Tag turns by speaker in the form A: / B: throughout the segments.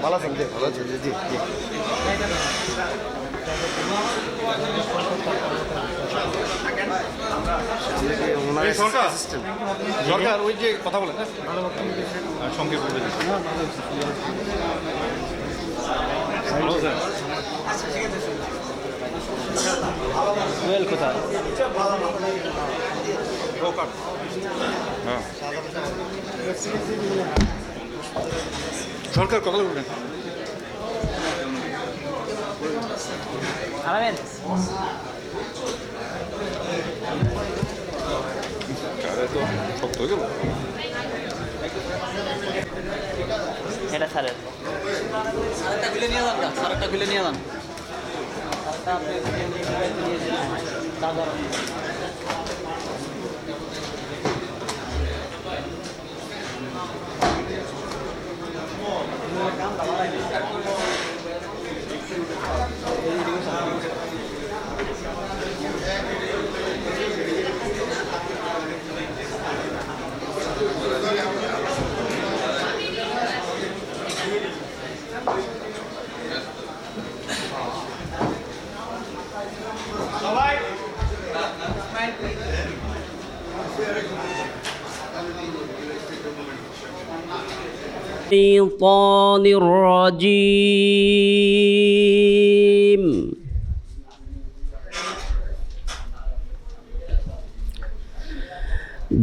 A: ভালো আছেন? ভালো আছেন? জি জি।
B: সরকার ওই যে কথা বলেন সঙ্গে
A: কোথায়?
B: সরকার কথা বলবেন। শক্ত হয়ে গেল
C: এটা স্যারের স্যারটা খুলে নিয়ে যান, স্যারটা খুলে নিয়ে যান।
D: الشيطان الرجيم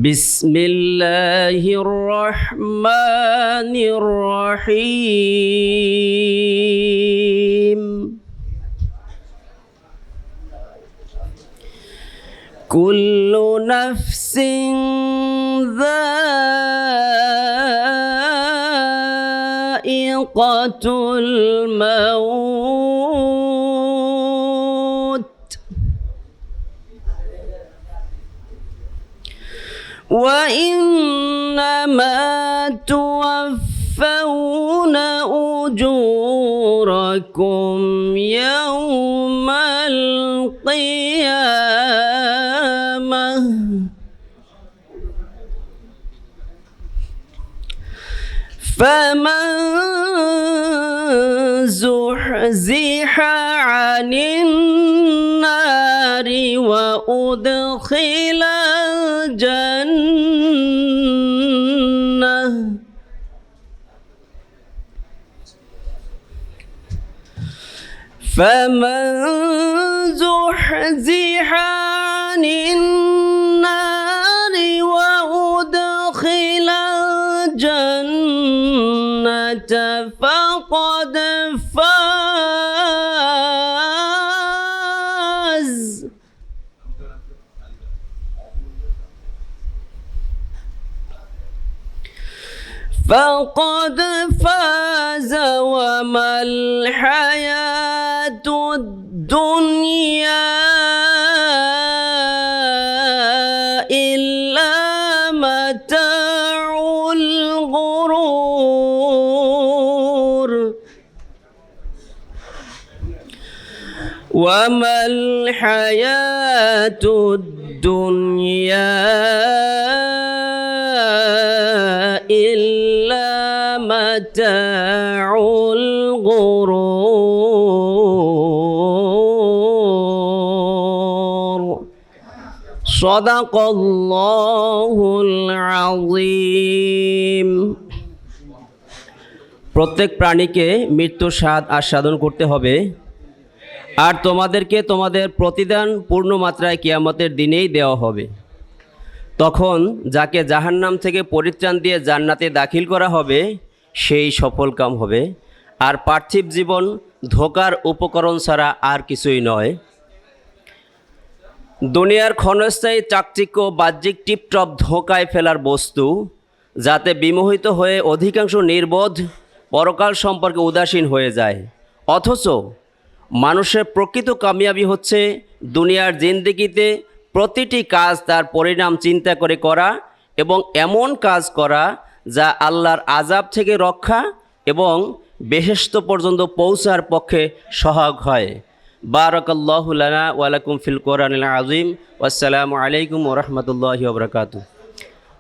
D: بسم الله الرحمن الرحيم كل نفس ذائقة الموت وإنما توفون أجوركم يوم القيامة فمن زحزح عن النار وأدخل الجنة فمن زحزح عن النار وأدخل الجنة فقد فاز وما الحياة الدنيا إلا متاع الغرور وما الحياة الدنيا إلا متاع الغرور صدق الله العظيم প্রত্যেক প্রাণীকে মৃত্যুর স্বাদ আস্বাদন করতে হবে আর তোমাদেরকে তোমাদের প্রতিদান পূর্ণ মাত্রায় কিয়ামতের দিনেই দেওয়া হবে। তখন যাকে জাহান্নাম থেকে পরিত্রাণ দিয়ে জান্নাতে দাখিল করা হবে সেই সফলকাম হবে। আর পার্থিব জীবন ধোঁকার উপকরণ ছাড়া আর কিছুই নয়। দুনিয়ার ক্ষণস্থায়ী চাকচিক্য বাহ্যিক টিপটপ ধোঁকায় ফেলার বস্তু, যাতে বিমোহিত হয়ে অধিকাংশ নির্বোধ পরকাল সম্পর্কে উদাসীন হয়ে যায়। অথচ মানুষের প্রকৃত কামিয়াবি হচ্ছে দুনিয়ার জিন্দেগিতে প্রতিটি কাজ তার পরিণাম চিন্তা করে করা এবং এমন কাজ করা যা আল্লাহর আযাব থেকে রক্ষা এবং বেহেশত পর্যন্ত পৌঁছার পক্ষে সহায়ক হয়। বারাকাল্লাহু লানা ওয়া লাকুম ফিল কোরআনিল আযীম। ওয়াসসালামু আলাইকুম ওয়া রাহমাতুল্লাহি ওয়া বারাকাতুহু।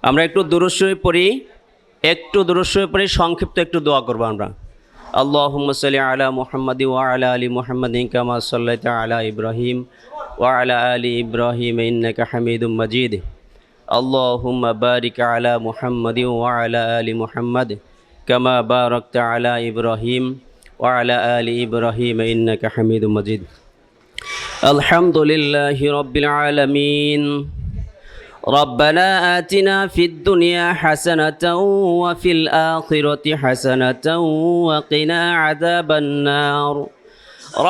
D: আমরা একটু দুরূদ শরীফ পড়ি, সংক্ষিপ্ত একটু দোয়া করবো আমরা। আল্লাহুম্মা সাল্লি আলা মুহাম্মাদি ওয়া আলা আলি মুহাম্মাদিন কামা সাল্লাইতা আলা ইব্রাহিম ওয়া আলা আলি ইব্রাহিম ইন্নাকা হামিদুম মাজিদ। আল্লাহুম্মা বারিক আলা মুহাম্মাদি ওয়া আলা আলি মুহাম্মাদ কামা বারাকতা আলা ইব্রাহিম ওয়া আলা আলি ইব্রাহিম ইন্নাকা হামিদুম মাজিদ। আলহামদুলিল্লাহি রাব্বিল আলামিন। ربنا آتنا في الدنيا حسنة وفي الآخرة حسنة وقنا عذاب النار.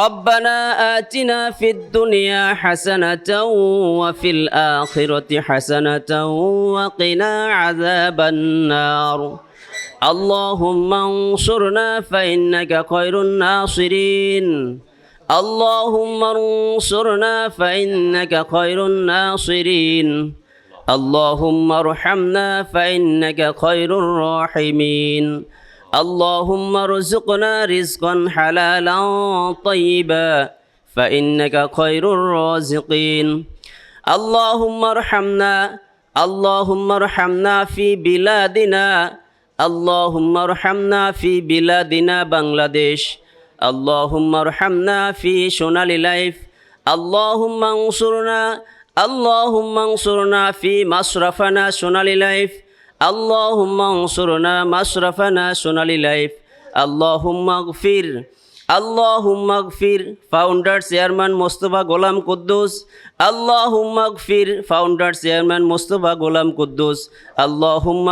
D: ربنا آتنا في الدنيا حسنة وفي الآخرة حسنة وقنا عذاب النار. اللهم انصرنا فإنك خير الناصرين. اللهم انصرنا فإنك خير الناصرين. اللهم ارحمنا فإنك خير الراحمين. اللهم ارزقنا رزقا حلالا طيبا فإنك خير الرازقين. اللهم ارحمنا في بلادنا. اللهم ارحمنا في بلادنا بنغلاديش. اللهم ارحمنا في شونالي لايف. اللهم انصرنا في مصرفنا شونالي لايف. اللهم انصرنا مصرفنا شونالي لايف. اللهم اغفر founder chairman Mostafa Golam Quddus. اللهم اغفر founder chairman Mostafa Golam Quddus. اللهم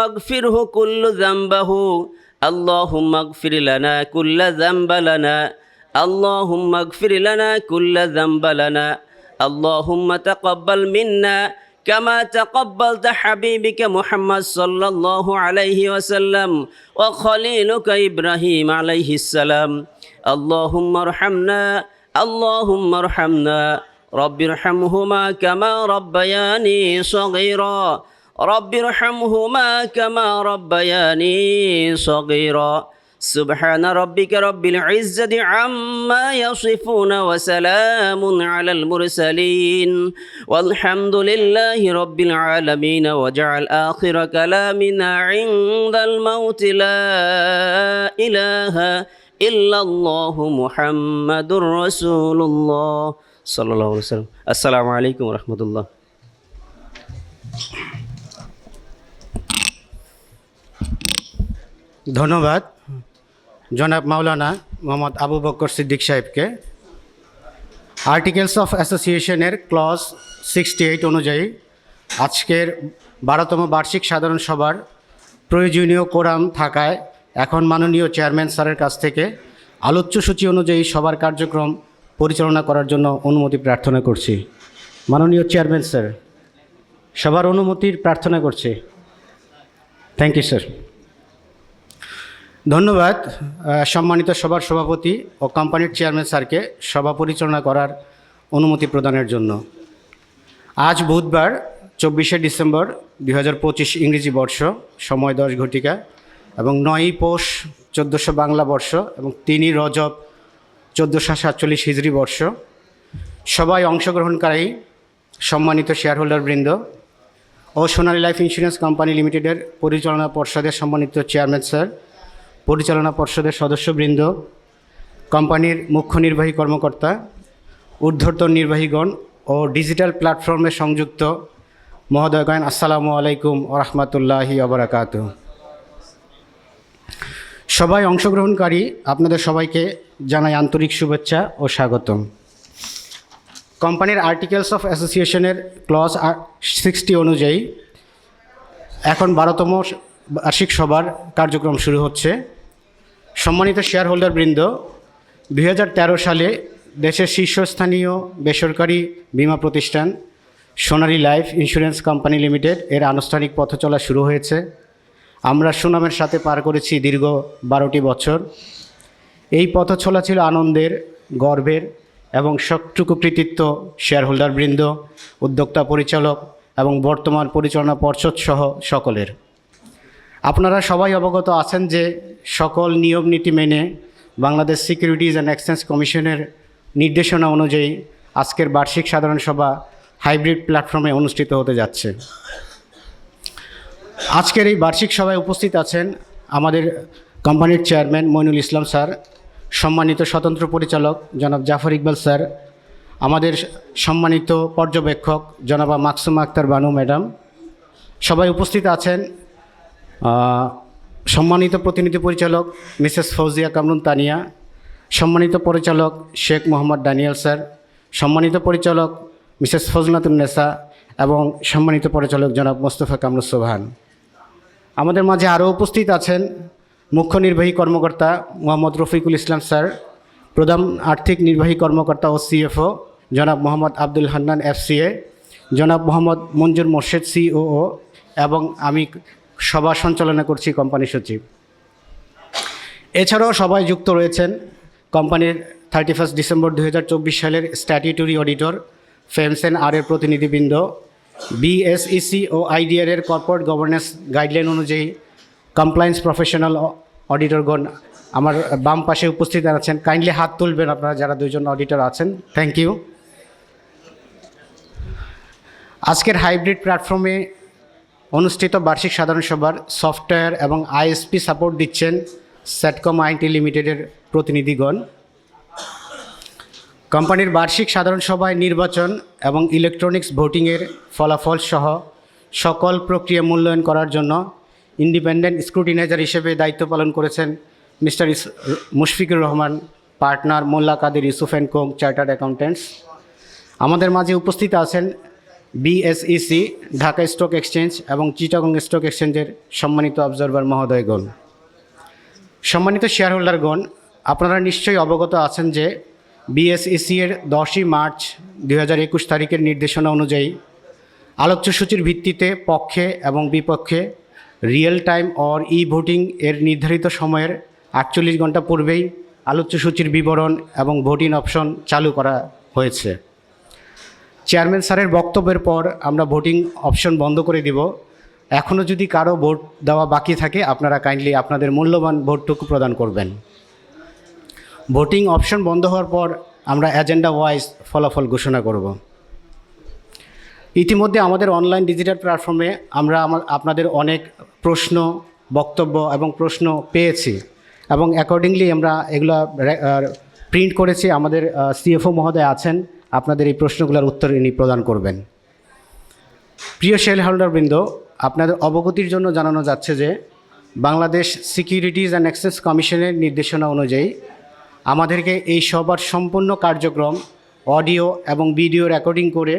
D: اغفره كل ذنبه. اللهم اغفر لنا كل ذنب لنا. اللهم اغفر لنا كل ذنب لنا. اللهم تقبل منا كما تقبلت حبيبك محمد صلى الله عليه وسلم وخليلك إبراهيم عليه السلام. اللهم ارحمنا رب ارحمهما كما ربياني صغيرا. رب ارحمهما كما ربياني صغيرا. سبحان ربك رب العزة عما يصفون وسلام على المرسلين والحمد لله رب العالمين. وجعل آخر كلامنا عند الموت لا إله إلا الله محمد رسول الله صلى الله عليه وسلم. السلام عليكم ورحمة الله.
A: ধন্যবাদ জনাব মাওলানা মোহাম্মদ আবু বকর সিদ্দিক সাহেবকে। আর্টিকেলস অফ অ্যাসোসিয়েশনের ক্লজ 68 অনুযায়ী আজকের 12তম বার্ষিক সাধারণ সভার প্রয়োজনীয় কোরাম থাকায় এখন মাননীয় চেয়ারম্যান স্যারের কাছ থেকে আলোচ্য সূচি অনুযায়ী সবার কার্যক্রম পরিচালনা করার জন্য অনুমতি প্রার্থনা করছি। মাননীয় চেয়ারম্যান স্যার, সবার অনুমতির প্রার্থনা করছি। Thank you sir. ধন্যবাদ সম্মানিত সভার সভাপতি ও কোম্পানির চেয়ারম্যান স্যারকে সভা পরিচালনা করার অনুমতি প্রদানের জন্য। আজ বুধবার 24শে ডিসেম্বর 2025 ইংরেজি বর্ষ, সময় 10 ঘটিকা এবং 9ই পৌষ 1400 বাংলা বর্ষ এবং 3ই রজব 1447 হিজরি বর্ষ। সবাই অংশগ্রহণকারী সম্মানিত শেয়ারহোল্ডারবৃন্দ ও সোনালী লাইফ ইন্স্যুরেন্স কোম্পানি লিমিটেডের পরিচালনা পর্ষদের সম্মানিত চেয়ারম্যান স্যার, পরিচালনা পর্ষদের সদস্যবৃন্দ, কোম্পানির মুখ্য নির্বাহী কর্মকর্তা, ঊর্ধ্বতন নির্বাহীগণ ও ডিজিটাল প্ল্যাটফর্মে সংযুক্ত মহোদয়গণ, আসসালামু আলাইকুম ওয়া রাহমাতুল্লাহি ওয়া বারাকাতুহু। সবাই অংশগ্রহণকারী আপনাদের সবাইকে জানাই আন্তরিক শুভেচ্ছা ও স্বাগতম। কোম্পানির আর্টিকেলস অফ অ্যাসোসিয়েশনের ক্লজ 60 অনুযায়ী এখন 12তম বার্ষিক সভার কার্যক্রম শুরু হচ্ছে। সম্মানিত শেয়ার হোল্ডারবৃন্দ, 2013 সালে দেশের শীর্ষস্থানীয় বেসরকারি বীমা প্রতিষ্ঠান সোনালী লাইফ ইন্স্যুরেন্স কোম্পানি লিমিটেড এর আনুষ্ঠানিক পথ চলা শুরু হয়েছে। আমরা সুনামের সাথে পার করেছি দীর্ঘ 12টি বছর। এই পথ চলা ছিল আনন্দের, গর্বের এবং সবটুকু কৃতিত্ব শেয়ার হোল্ডারবৃন্দ, উদ্যোক্তা পরিচালক এবং বর্তমান পরিচালনা পর্ষদ সহ সকলের। আপনারা সবাই অবগত আছেন যে সকল নিয়ম নীতি মেনে বাংলাদেশ সিকিউরিটিজ অ্যান্ড এক্সচেঞ্জ কমিশনের নির্দেশনা অনুযায়ী আজকের বার্ষিক সাধারণ সভা হাইব্রিড প্ল্যাটফর্মে অনুষ্ঠিত হতে যাচ্ছে। আজকের এই বার্ষিক সভায় উপস্থিত আছেন আমাদের কোম্পানির চেয়ারম্যান মইনুল ইসলাম স্যার, সম্মানিত স্বতন্ত্র পরিচালক জনাব জাফর ইকবাল স্যার, আমাদের সম্মানিত পর্যবেক্ষক জনাবা মাকসুমা আক্তার বানু ম্যাডাম, সবাই উপস্থিত আছেন সম্মানিত প্রতিনিধি পরিচালক মিসেস ফৌজিয়া কামরুন তানিয়া, সম্মানিত পরিচালক শেখ মোহাম্মদ ডানিয়েল স্যার, সম্মানিত পরিচালক মিসেস ফজলাতুন্নেসা এবং সম্মানিত পরিচালক জনাব মোস্তফা কামরুস সোবহান। আমাদের মাঝে আরও উপস্থিত আছেন মুখ্য নির্বাহী কর্মকর্তা মোহাম্মদ রফিকুল ইসলাম স্যার, প্রধান আর্থিক নির্বাহী কর্মকর্তা ও সিএফও জনাব মোহাম্মদ আব্দুল হান্নান এফসিএ, জনাব মোহাম্মদ মঞ্জুর মোর্শেদ সিওও এবং আমি সভা সঞ্চালনা করছি কোম্পানি সচিব। এছাড়াও সবাই যুক্ত রয়েছেন কোম্পানির 31 ডিসেম্বর 2024 সালের স্ট্যাটিউটরি অডিটর ফেমসেন এর প্রতিনিধিবৃন্দ, বিএসইসি ও আইডিআর এর কর্পোরেট গভর্নেন্স গাইডলাইন অনুযায়ী কমপ্লায়েন্স প্রফেশনাল অডিটরগণ আমার বাম পাশে উপস্থিত আছেন। কাইন্ডলি হাত তুলবেন আপনারা যারা দুইজন অডিটর আছেন। Thank you. আজকের হাইব্রিড প্ল্যাটফর্মে অনুষ্ঠিত বার্ষিক সাধারণ সভার সফটওয়্যার এবং আইএসপি সাপোর্ট দিচ্ছেন সেটকম আইটি লিমিটেডের প্রতিনিধিগণ। কোম্পানির বার্ষিক সাধারণ সভায় নির্বাচন এবং ইলেকট্রনিক্স ভোটিংয়ের ফলাফল সহ সকল প্রক্রিয়া মূল্যায়ন করার জন্য ইন্ডিপেন্ডেন্ট স্ক্রুটিনাইজার হিসেবে দায়িত্ব পালন করেছেন mister Mushfiqur Rahman, partner Molla Kader Yusuf and co chartered accountants. আমাদের মাঝে উপস্থিত আছেন বিএসইসি, ঢাকা স্টক এক্সচেঞ্জ এবং চিটাগং স্টক এক্সচেঞ্জের সম্মানিত অবজারভার মহোদয়গণ। সম্মানিত শেয়ারহোল্ডারগণ, আপনারা নিশ্চয়ই অবগত আছেন যে বিএসইসি এর 10ই মার্চ 2021 তারিখের নির্দেশনা অনুযায়ী আলোচ্য সূচির ভিত্তিতে পক্ষে এবং বিপক্ষে real time or E voting এর নির্ধারিত সময়ের 48 ঘন্টা পূর্বেই আলোচ্য সূচির বিবরণ এবং ভোটিং অপশন চালু করা হয়েছে। চেয়ারম্যান স্যারের বক্তব্যের পর আমরা ভোটিং অপশন বন্ধ করে দিব। এখনও যদি কারো ভোট দেওয়া বাকি থাকে আপনারা কাইন্ডলি আপনাদের মূল্যবান ভোটটুকু প্রদান করবেন। ভোটিং অপশন বন্ধ হওয়ার পর আমরা এজেন্ডা ওয়াইজ ফলাফল ঘোষণা করব। ইতিমধ্যে আমাদের অনলাইন ডিজিটাল প্ল্যাটফর্মে আমরা আপনাদের অনেক প্রশ্ন, বক্তব্য এবং প্রশ্ন পেয়েছি এবং অ্যাকর্ডিংলি আমরা এগুলো প্রিন্ট করেছি। আমাদের সিএফও মহোদয় আছেন, আপনাদের এই প্রশ্নগুলোর উত্তর ইনি প্রদান করবেন। প্রিয় শেয়ার হোল্ডারবৃন্দ, আপনাদের অবগতির জন্য জানানো যাচ্ছে যে বাংলাদেশ সিকিউরিটিজ অ্যান্ড এক্সচেঞ্জ কমিশনের নির্দেশনা অনুযায়ী আমাদেরকে এই সবার সম্পূর্ণ কার্যক্রম অডিও এবং ভিডিও রেকর্ডিং করে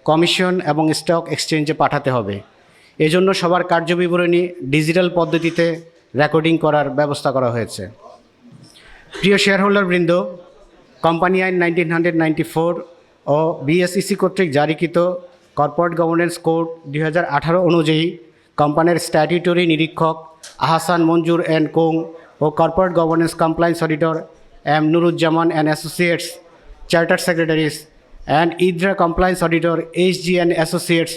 A: কমিশন এবং স্টক এক্সচেঞ্জে পাঠাতে হবে। এজন্য সবার কার্যবিবরণী ডিজিটাল পদ্ধতিতে রেকর্ডিং করার ব্যবস্থা করা হয়েছে। প্রিয় শেয়ারহোল্ডারবৃন্দ, কোম্পানি আইন 1994 ও বিএসইসি কর্তৃক জারিকৃত কর্পোরেট গভর্নেন্স কোড 2018 অনুযায়ী কোম্পানির স্ট্যাটিউটরি নিরীক্ষক আহসান মঞ্জুর অ্যান্ড কোং ও corporate governance compliance auditor M Nuruzzaman and associates, chartered secretaries and ইদ্রা compliance auditor HG and associates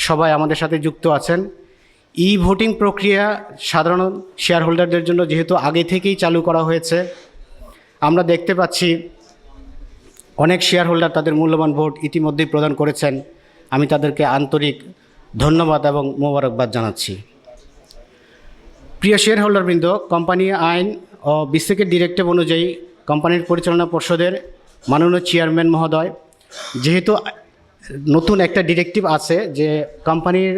A: সবাই আমাদের সাথে যুক্ত আছেন। ই ভোটিং প্রক্রিয়া সাধারণ শেয়ার হোল্ডারদের জন্য যেহেতু আগে থেকেই চালু করা হয়েছে, আমরা দেখতে পাচ্ছি অনেক শেয়ার হোল্ডার তাদের মূল্যবান ভোট ইতিমধ্যেই প্রদান করেছেন। আমি তাদেরকে আন্তরিক ধন্যবাদ এবং মোবারকবাদ জানাচ্ছি। প্রিয় শেয়ার হোল্ডারবৃন্দ, কোম্পানি আইন ও বিসিকের ডিরেক্টিভ অনুযায়ী কোম্পানির পরিচালনা পর্ষদের মাননীয় চেয়ারম্যান মহোদয়, যেহেতু নতুন একটা ডিরেক্টিভ আছে যে কোম্পানির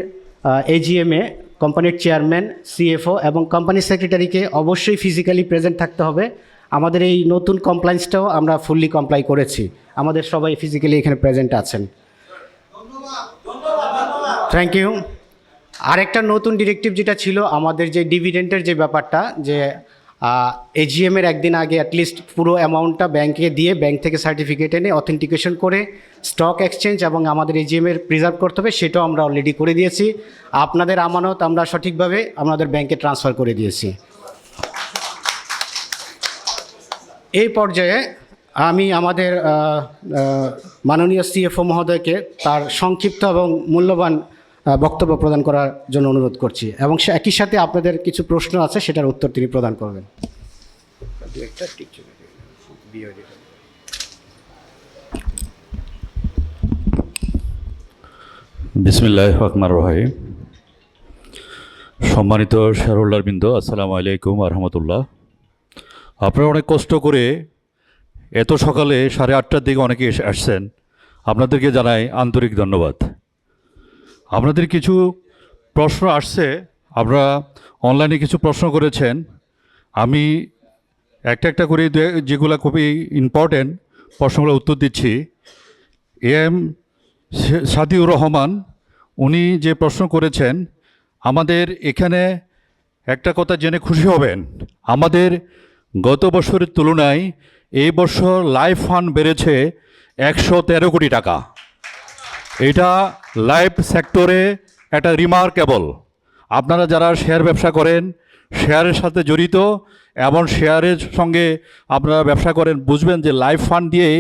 A: এজিএমে কোম্পানির চেয়ারম্যান, সিএফও এবং কোম্পানি সেক্রেটারিকে অবশ্যই ফিজিক্যালি প্রেজেন্ট থাকতে হবে। আমাদের এই নতুন কমপ্লায়েন্সটাও আমরা ফুললি কমপ্লাই করেছি, আমাদের সবাই ফিজিক্যালি এখানে প্রেজেন্ট আছেন। Thank you. আরেকটা নতুন ডিরেক্টিভ যেটা ছিল আমাদের যে ডিভিডেন্টের যে ব্যাপারটা, যে এজিএমের একদিন আগে অ্যাটলিস্ট পুরো অ্যামাউন্টটা ব্যাংকে দিয়ে ব্যাংক থেকে সার্টিফিকেট এনে অথেন্টিকেশন করে স্টক এক্সচেঞ্জ এবং আমাদের এজিএমের প্রিজার্ভ করতে হবে, সেটাও আমরা অলরেডি করে দিয়েছি। আপনাদের আমানত আমরা সঠিকভাবে আমাদের ব্যাংকে ট্রান্সফার করে দিয়েছি। এই পর্যায়ে আমি আমাদের মাননীয় সিএফও মহোদয়কে তার সংক্ষিপ্ত এবং মূল্যবান বক্তব্য প্রদান করার জন্য অনুরোধ করছি এবং একই সাথে আপনাদের কিছু প্রশ্ন আছে সেটার উত্তর তিনি প্রদান করবেন।
E: বিসমিল্লাহির রহমানির রহিম। সম্মানিত শেয়ারহোল্ডারবৃন্দ, আসসালামু আলাইকুম ওয়া রাহমাতুল্লাহ। আপনারা অনেক কষ্ট করে এত সকালে 8:30টার দিকে অনেকে আসছেন, আপনাদেরকে জানাই আন্তরিক ধন্যবাদ। আপনাদের কিছু প্রশ্ন আসছে, আপনারা অনলাইনে কিছু প্রশ্ন করেছেন। আমি একটা একটা করে যেগুলো খুবই ইম্পর্টেন্ট প্রশ্নগুলো উত্তর দিচ্ছি। এম সাদিউর রহমান উনি যে প্রশ্ন করেছেন, আমাদের এখানে একটা কথা জেনে খুশি হবেন, আমাদের গত বছরের তুলনায় এই বছর লাইফ ফান্ড বেড়েছে 113 কোটি টাকা। এটা লাইফ সেক্টরে একটা রিমার্কেবল। আপনারা যারা শেয়ার ব্যবসা করেন, শেয়ারের সাথে জড়িত এবং শেয়ারের সঙ্গে আপনারা ব্যবসা করেন, বুঝবেন যে লাইফ ফান্ড দিয়েই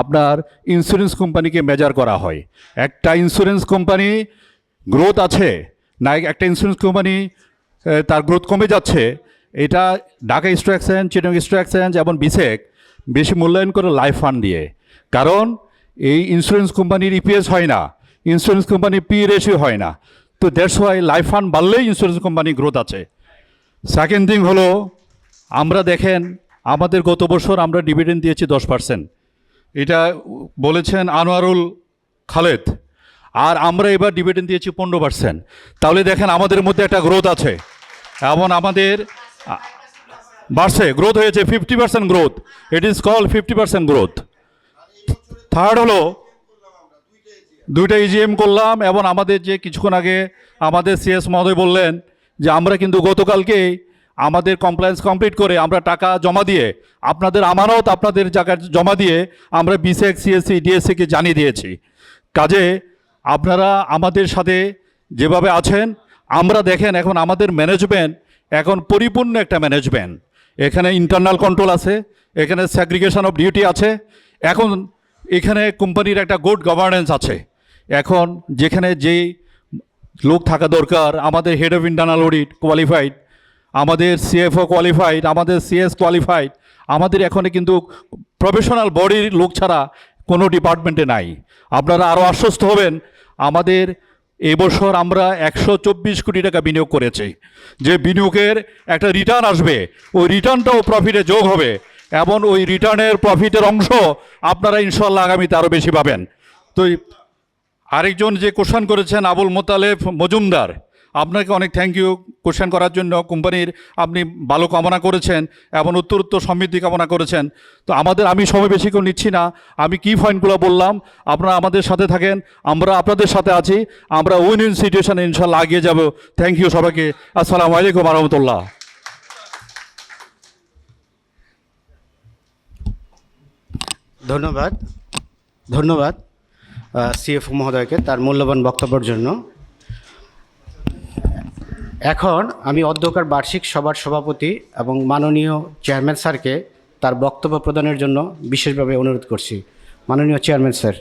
E: আপনার ইন্স্যুরেন্স কোম্পানিকে মেজার করা হয়। একটা ইন্স্যুরেন্স কোম্পানি গ্রোথ আছে না, একটা ইন্স্যুরেন্স কোম্পানি তার গ্রোথ কমে যাচ্ছে, এটা Dhaka stock exchange, Chittagong stock exchange এবং বিসেক বেশি মূল্যায়ন করে লাইফ ফান্ড দিয়ে। কারণ এই ইন্স্যুরেন্স কোম্পানির ইপিএস হয় না, ইন্স্যুরেন্স কোম্পানির পি রেশিও হয় না। তো দ্যাটস ওয়াই লাইফ ফান্ড বাড়লেই ইন্স্যুরেন্স কোম্পানি গ্রোথ আছে। সেকেন্ড থিং হলো, আমরা দেখেন আমাদের গত বছর আমরা ডিভিডেন্ড দিয়েছি 10%, এটা বলেছেন আনোয়ারুল খালেদ, আর আমরা এবার ডিভিডেন্ড দিয়েছি 15%। তাহলে দেখেন আমাদের মধ্যে একটা গ্রোথ আছে এবং আমাদের বাড়ছে, গ্রোথ হয়েছে 50% growth. It is called 50% growth. Third হলো, 2টা ইজিএম করলাম এবং আমাদের যে কিছুক্ষণ আগে আমাদের সিএস মহোদয় বললেন যে আমরা কিন্তু গতকালকেই আমাদের কমপ্লায়েন্স কমপ্লিট করে আমরা টাকা জমা দিয়ে আপনাদের আমানত আপনাদের জায়গায় জমা দিয়ে আমরা বিসেক, সিএসসি, ডিএসসিকে জানিয়ে দিয়েছি। কাজে আপনারা আমাদের সাথে যেভাবে আছেন, আমরা দেখেন এখন আমাদের ম্যানেজমেন্ট এখন পরিপূর্ণ একটা ম্যানেজমেন্ট। এখানে ইন্টারনাল কন্ট্রোল আছে, এখানে সেগ্রিগেশন অফ ডিউটি আছে, এখন এখানে কোম্পানির একটা গুড গভর্নেন্স আছে। এখন যেখানে যেই লোক থাকা দরকার, আমাদের head of internal audit qualified, আমাদের সিএফও কোয়ালিফাইড, আমাদের সিএস কোয়ালিফাইড, আমাদের এখানে কিন্তু প্রফেশনাল বডির লোক ছাড়া কোনো ডিপার্টমেন্টে নাই। আপনারা আরও আশ্বস্ত হবেন, আমাদের এবছর আমরা 124 কোটি টাকা বিনিয়োগ করেছি। যে বিনিয়োগের একটা রিটার্ন আসবে, ওই রিটার্নটাও প্রফিটে যোগ হবে এবং ওই রিটার্নের প্রফিটের অংশ আপনারা ইনশাল্লাহ আগামীতে আরও বেশি পাবেন। তো আরেকজন যে কোশ্চেন করেছেন আবুল মোতালেব মজুমদার, আপনাকে অনেক থ্যাংক ইউ কোশ্চেন করার জন্য। কোম্পানির আপনি ভালো কামনা করেছেন এবং উত্তরোত্তর সমৃদ্ধি কামনা করেছেন। তো আমি সময় বেশি করে নিচ্ছি না, আমি কি পয়েন্টগুলো বললাম আপনারা আমাদের সাথে থাকেন, আমরা আপনাদের সাথে আছি, আমরা উইন উইন সিচুয়েশনে ইনশাল্লাহ এগিয়ে যাব। থ্যাংক ইউ সবাইকে। আসসালামু আলাইকুম রহমতুল্লাহ।
A: ধন্যবাদ সিএফও মহোদয়কে তার মূল্যবান বক্তব্যের জন্য। এখন আমি অধ্যকার বার্ষিক সভার সভাপতি এবং মাননীয় চেয়ারম্যান স্যারকে তার বক্তব্য প্রদানের জন্য বিশেষভাবে অনুরোধ করছি। মাননীয় চেয়ারম্যান স্যার।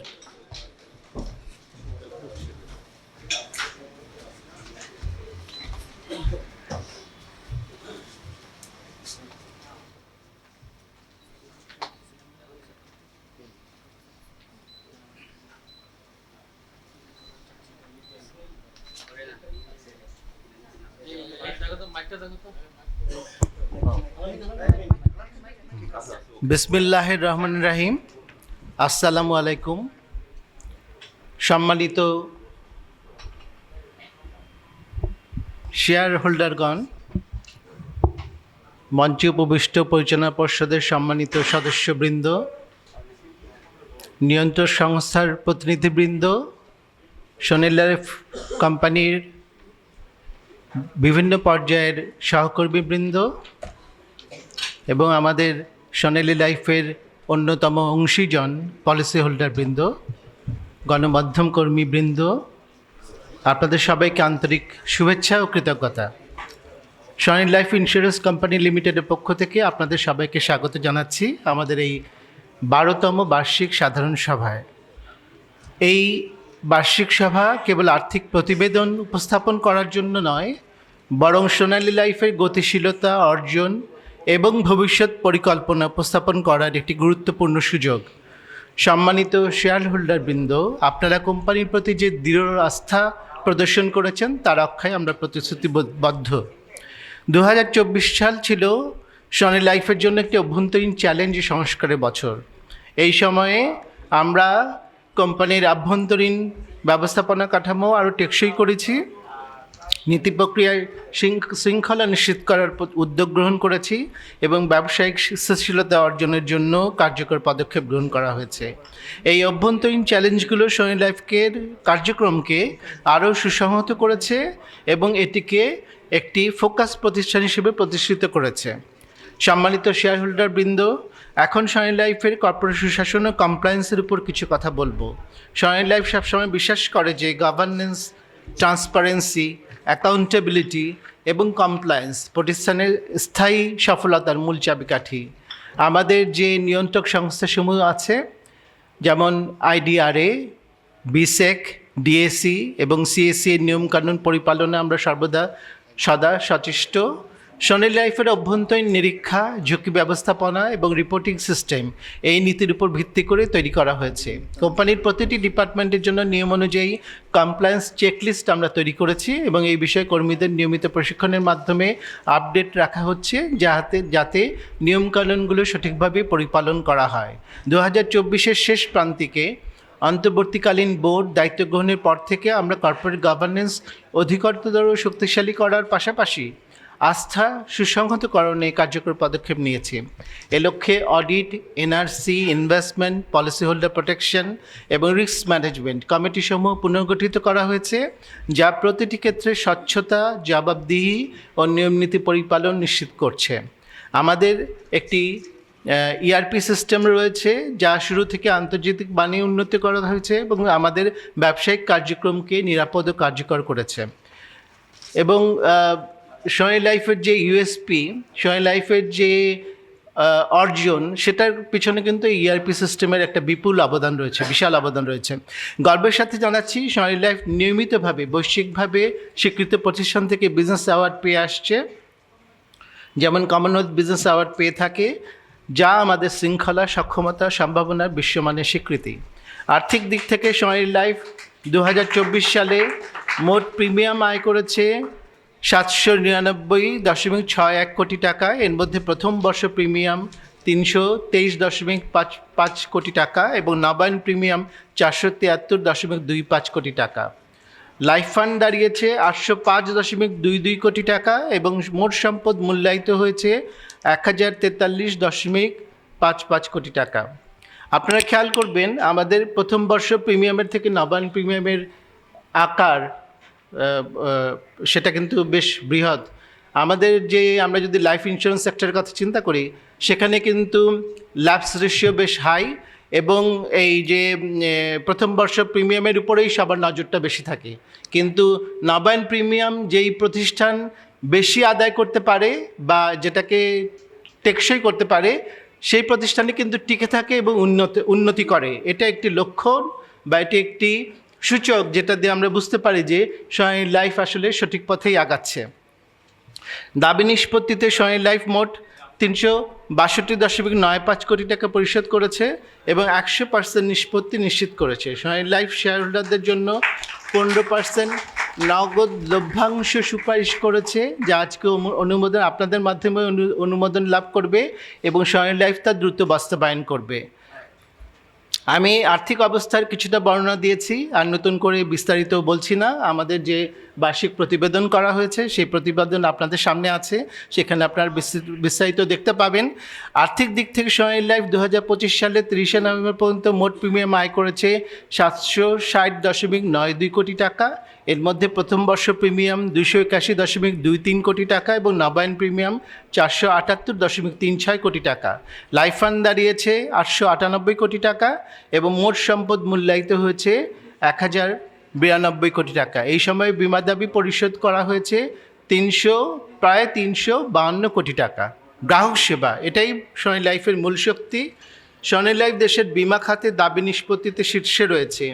F: বিসমিল্লাহির রহমানির রহিম। আসসালামু আলাইকুম। সম্মানিত শেয়ার হোল্ডারগণ, মঞ্চে উপবিষ্ট পরিচালনা পর্ষদের সম্মানিত সদস্যবৃন্দ, নিয়ন্ত্রক সংস্থার প্রতিনিধিবৃন্দ, সোনেল লাইফ কোম্পানির বিভিন্ন পর্যায়ের সহকর্মীবৃন্দ এবং আমাদের সোনালী লাইফের অন্যতম অংশীজন পলিসি হোল্ডারবৃন্দ, গণমাধ্যম কর্মীবৃন্দ, আপনাদের সবাইকে আন্তরিক শুভেচ্ছা ও কৃতজ্ঞতা। সোনালী লাইফ ইন্স্যুরেন্স কোম্পানি লিমিটেডের পক্ষ থেকে আপনাদের সবাইকে স্বাগত জানাচ্ছি আমাদের এই 12তম বার্ষিক সাধারণ সভায়। এই বার্ষিক সভা কেবল আর্থিক প্রতিবেদন উপস্থাপন করার জন্য নয়, বরং সোনালী লাইফের গতিশীলতা অর্জন এবং ভবিষ্যৎ পরিকল্পনা উপস্থাপন করার একটি গুরুত্বপূর্ণ সুযোগ। সম্মানিত শেয়ার হোল্ডারবৃন্দ, আপনারা কোম্পানির প্রতি যে দৃঢ় আস্থা প্রদর্শন করেছেন তার রক্ষায় আমরা প্রতিশ্রুতিবদ্ধ। 2024 সাল ছিল সনি লাইফের জন্য একটি অভ্যন্তরীণ চ্যালেঞ্জ সংস্কারের বছর। এই সময়ে আমরা কোম্পানির আভ্যন্তরীণ ব্যবস্থাপনা কাঠামো আরও টেকসই করেছি, নীতি প্রক্রিয়ায় শৃঙ্খলা নিশ্চিত করার উদ্যোগ গ্রহণ করেছি এবং ব্যবসায়িক স্থিতিশীলতা অর্জনের জন্য কার্যকর পদক্ষেপ গ্রহণ করা হয়েছে। এই অভ্যন্তরীণ চ্যালেঞ্জগুলো সনি লাইফের কার্যক্রমকে আরও সুসংহত করেছে এবং এটিকে একটি ফোকাস প্রতিষ্ঠান হিসেবে প্রতিষ্ঠিত করেছে। সম্মানিত শেয়ার হোল্ডারবৃন্দ, এখন সনি লাইফের কর্পোরেট সুশাসন ও কমপ্লায়েন্সের উপর কিছু কথা বলবো। সনি লাইফ সবসময় বিশ্বাস করে যে গভর্নেন্স, ট্রান্সপারেন্সি, অ্যাকাউন্টেবিলিটি এবং কমপ্লায়েন্স প্রতিষ্ঠানের স্থায়ী সফলতার মূল চাবিকাঠি। আমাদের যে নিয়ন্ত্রক সংস্থাসমূহ আছে, যেমন আইডিআরএ, বিসেক, ডিএসি এবং সিএসসি এর নিয়মকানুন পরিপালনে আমরা সদা সচেষ্ট। সনি লাইফের অভ্যন্তরীণ নিরীক্ষা, ঝুঁকি ব্যবস্থাপনা এবং রিপোর্টিং সিস্টেম এই নীতির উপর ভিত্তি করে তৈরি করা হয়েছে। কোম্পানির প্রতিটি ডিপার্টমেন্টের জন্য নিয়ম অনুযায়ী কমপ্লায়েন্স চেকলিস্ট আমরা তৈরি করেছি এবং এই বিষয়ে কর্মীদের নিয়মিত প্রশিক্ষণের মাধ্যমে আপডেট রাখা হচ্ছে যাতে নিয়মকানুনগুলো সঠিকভাবে পরিপালন করা হয়। 2024-এর শেষ প্রান্তিকে অন্তর্বর্তীকালীন বোর্ড দায়িত্ব গ্রহণের পর থেকে আমরা কর্পোরেট গভর্নেন্স অধিকতর শক্তিশালী করার পাশাপাশি আস্থা সুসংহতকরণে কার্যকর পদক্ষেপ নিয়েছে। এ লক্ষ্যে audit, NRC, investment, policy holder protection এবং রিস্ক ম্যানেজমেন্ট কমিটিসমূহ পুনর্গঠিত করা হয়েছে, যা প্রতিটি ক্ষেত্রে স্বচ্ছতা, জবাবদিহি ও নিয়মনীতি পরিপালন নিশ্চিত করছে। আমাদের একটি ইআরপি সিস্টেম রয়েছে যা শুরু থেকে আন্তর্জাতিক মানে উন্নত করা হয়েছে এবং আমাদের ব্যবসায়িক কার্যক্রমকে নিরাপদ ও কার্যকর করেছে। এবং সনি লাইফের যে ইউএসপি, সনি লাইফের যে অর্জন, সেটার পিছনে কিন্তু ইআরপি সিস্টেমের একটা বিপুল অবদান রয়েছে, বিশাল অবদান রয়েছে। গর্বের সাথে জানাচ্ছি সনি লাইফ নিয়মিতভাবে বৈশ্বিকভাবে স্বীকৃত প্রতিষ্ঠান থেকে বিজনেস অ্যাওয়ার্ড পেয়ে আসছে, যেমন কমনওয়েলথ বিজনেস অ্যাওয়ার্ড পেয়ে থাকে, যা আমাদের শৃঙ্খলা, সক্ষমতা, সম্ভাবনার বিশ্বমানের স্বীকৃতি। আর্থিক দিক থেকে সনি লাইফ 2024 সালে মোট প্রিমিয়াম আয় করেছে 799.61 কোটি টাকা। এর মধ্যে প্রথম বর্ষ প্রিমিয়াম 323.55 কোটি টাকা এবং নবায়ন প্রিমিয়াম 473.25 কোটি টাকা। লাইফ ফান্ড দাঁড়িয়েছে 805.22 কোটি টাকা এবং মোট সম্পদ মূল্যায়িত হয়েছে 1043.55 কোটি টাকা। আপনারা খেয়াল করবেন, আমাদের প্রথম বর্ষ প্রিমিয়ামের থেকে নবায়ন প্রিমিয়ামের আকার সেটা কিন্তু বেশ বৃহৎ। আমরা যদি লাইফ ইন্স্যুরেন্স সেক্টরের কথা চিন্তা করি, সেখানে কিন্তু ল্যাপস রেশিও বেশ হাই এবং এই যে প্রথম বর্ষ প্রিমিয়ামের উপরেই সবার নজরটা বেশি থাকে। কিন্তু নবায়ন প্রিমিয়াম যেই প্রতিষ্ঠান বেশি আদায় করতে পারে বা যেটাকে টেকসই করতে পারে, সেই প্রতিষ্ঠানে কিন্তু টিকে থাকে এবং উন্নতি করে। এটা একটি লক্ষণ বা এটি একটি সূচক, যেটা দিয়ে আমরা বুঝতে পারি যে সনি লাইফ আসলে সঠিক পথেই আগাচ্ছে। দাবি নিষ্পত্তিতে সনি লাইফ মোট 362.95 কোটি টাকা পরিশোধ করেছে এবং 100% নিষ্পত্তি নিশ্চিত করেছে। সনি লাইফ শেয়ার হোল্ডারদের জন্য 15% নগদ লভ্যাংশ সুপারিশ করেছে, যা আজকে আপনাদের মাধ্যমে অনুমোদন লাভ করবে এবং সনি লাইফ তা দ্রুত বাস্তবায়ন করবে। আমি আর্থিক অবস্থার কিছুটা বর্ণনা দিয়েছি, আর নতুন করে বিস্তারিত বলছি না। আমাদের যে বার্ষিক প্রতিবেদন করা হয়েছে সেই প্রতিবেদন আপনাদের সামনে আছে, সেখানে আপনারা বিস্তারিত দেখতে পাবেন। আর্থিক দিক থেকে সনি লাইফ 2025 সালে 30 নভেম্বর পর্যন্ত মোট প্রিমিয়াম আয় করেছে 760.92 কোটি টাকা। এর মধ্যে প্রথম বর্ষ প্রিমিয়াম 281.23 কোটি টাকা এবং নবায়ন প্রিমিয়াম 478.36 কোটি টাকা। লাইফ ফান্ড দাঁড়িয়েছে 898 কোটি টাকা এবং মোট সম্পদ মূল্যায়িত হয়েছে 1092 কোটি টাকা। এই সময় বিমা দাবি পরিশোধ করা হয়েছে প্রায় 352 কোটি টাকা। গ্রাহক সেবা, এটাই সনি লাইফের মূল শক্তি। সনি লাইফ দেশের বিমা খাতে দাবি নিষ্পত্তিতে শীর্ষে রয়েছে।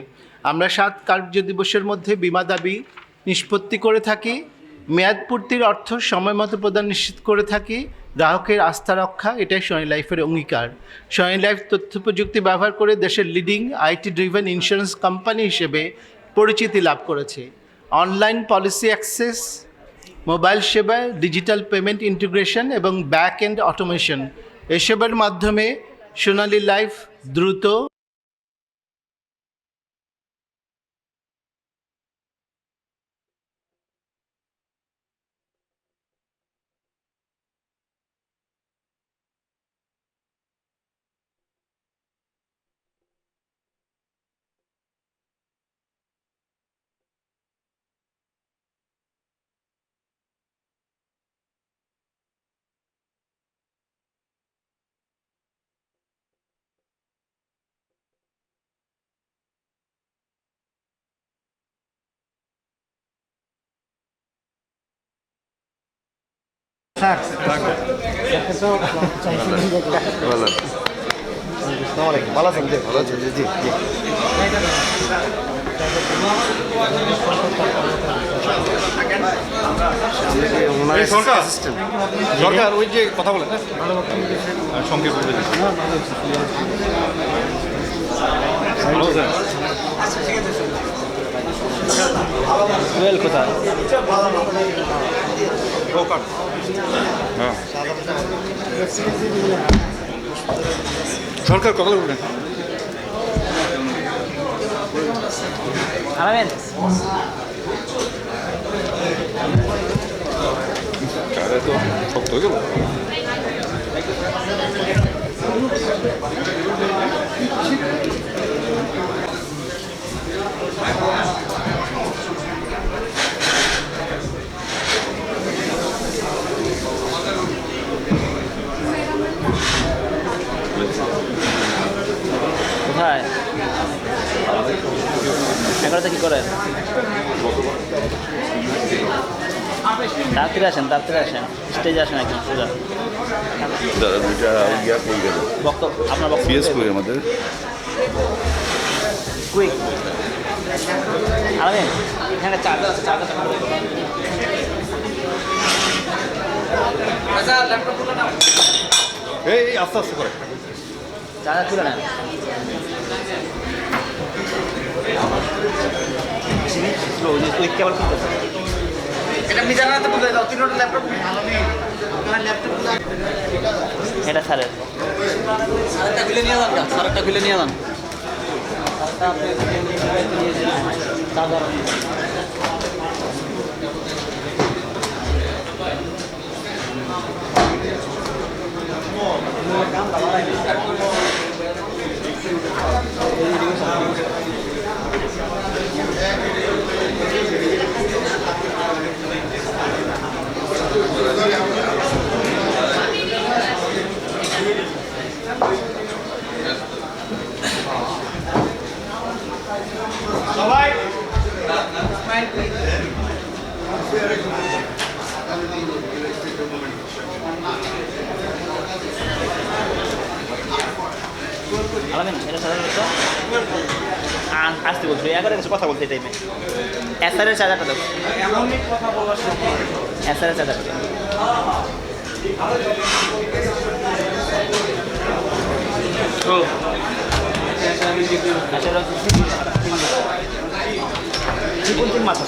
F: আমরা 7 কার্য দিবসের মধ্যে বিমা দাবি নিষ্পত্তি করে থাকি মেয়াদপূর্তির অর্থ সময়মতো প্রদান নিশ্চিত করে থাকি, গ্রাহকের আস্থা রক্ষা, এটাই সোনালী লাইফের অঙ্গীকার। সোনালী লাইফ তথ্য প্রযুক্তি ব্যবহার করে দেশের leading IT driven insurance company হিসেবে পরিচিতি লাভ করেছে। অনলাইন পলিসি অ্যাক্সেস, মোবাইল সেবা, ডিজিটাল পেমেন্ট ইন্টিগ্রেশন এবং ব্যাক এন্ড অটোমেশন, এসবের মাধ্যমে সোনালী লাইফ দ্রুত
B: ভালো আছেন জি? ভালো আছেন জি জি। এই সরকার সরকার ওই যে কথা বলেন হ্যাঁ সংক্ষেপ বলে দিচ্ছি। ভালো আছেন?
C: কোথায়?
B: রোকার হ্যাঁ সরকার কথা বলবেন।
C: আলামিন
B: তো শক্ত হয়ে গেল।
C: কোথায়? এগারোটা কি করেন? তাড়াতাড়ি আসেন, তাড়াতাড়ি আসেন, স্টেজে আসেন একদম সোজা। বক্তব্য আপনার বক্তব্য
B: আমাদের
C: কুইক। আলামিন এখানে চার্জার আছে, চার্জারটা
B: এই আস্তে আস্তে করে
C: চার্জার তুলে নেন। কুইক কেবল খুলতেছে। এটা স্যারের, স্যারেরটা খুলে নিয়ে যান, স্যারেরটা খুলে নিয়ে যান। আলামিন এটা সাধারণত আসতে বলছো, এগারো কিছু কথা বলতে এই টাইমে। এসআরের চার্জারটা দেবো, এসআরের চার্জারটা দেবো। চিকন মাছ,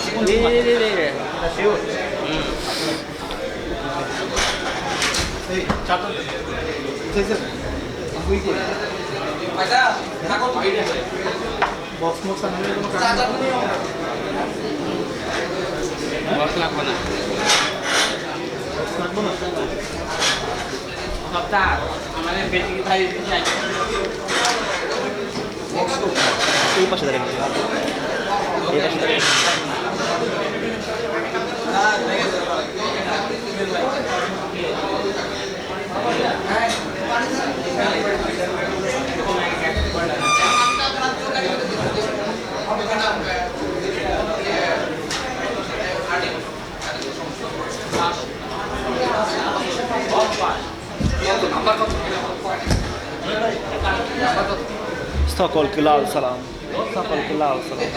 C: এই পাশে দাঁড়িয়ে এই পাশে দাঁড়িয়ে সকলকে লাল সালাম, সকলকে লাল সালাম।